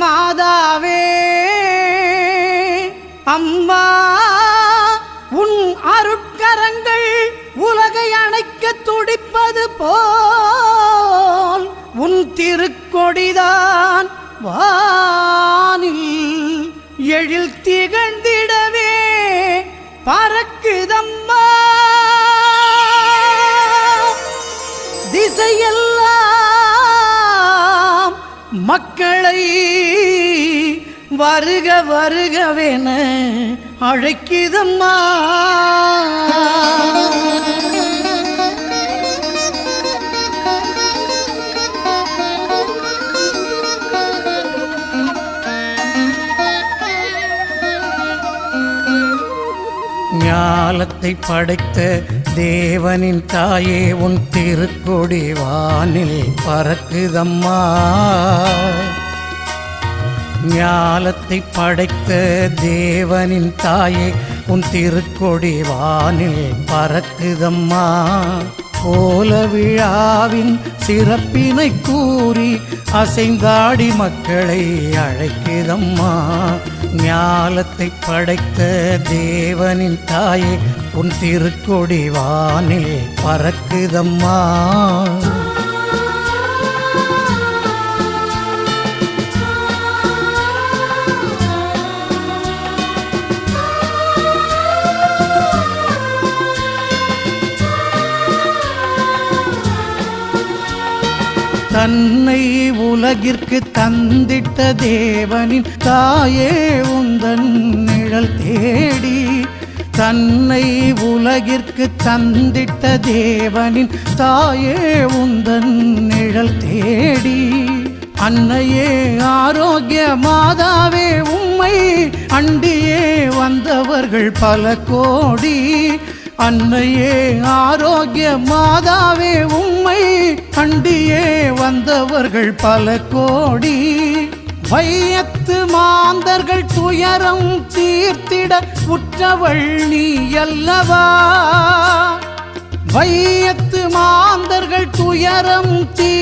மாதாவே அம்மா உன் அருட்கரங்கள் உலகை அணைக்க துடிப்பது போல் உன் திருக்கொடிதான் வானில் எழில் திகழ்ந்திடவே பறக்குதம்மா. திசையெல்லாம் மக்களை வருக வருகவென அழைக்குதம்மா. ஞாலத்தை படைத்த தேவனின் தாயே உன் திருக்கொடி வானில் பறக்குதம்மா. ஞாலத்தை படைத்த தேவனின் தாயே உன் திருக்கொடி வானில் பறக்குதம்மா. கோல விழாவின் சிறப்பினை கூறி அசைந்தாடி மக்களை அழைக்குதம்மா. ஞாலத்தை படைத்த தேவனின் தாயே உன் திருக்கொடி வானில் பறக்குதம்மா. தன்னை உலகிற்கு தந்திட்ட தேவனின் தாயே உந்தன் நிழல் தேடி. தன்னை உலகிற்கு தந்திட்ட தேவனின் தாயே உந்தன் நிழல் தேடி. அன்னையே ஆரோக்கிய மாதாவே உம்மை அண்டியே வந்தவர்கள் பல கோடி. அன்னையே ஆரோக்கிய மாதாவே உம்மை அண்டியே வந்தவர்கள் பல கோடி. வையத்து மாந்தர்கள் துயரம் தீர்த்திட உற்றவள் நீ அல்லவா. வையத்து மாந்தர்கள் துயரம்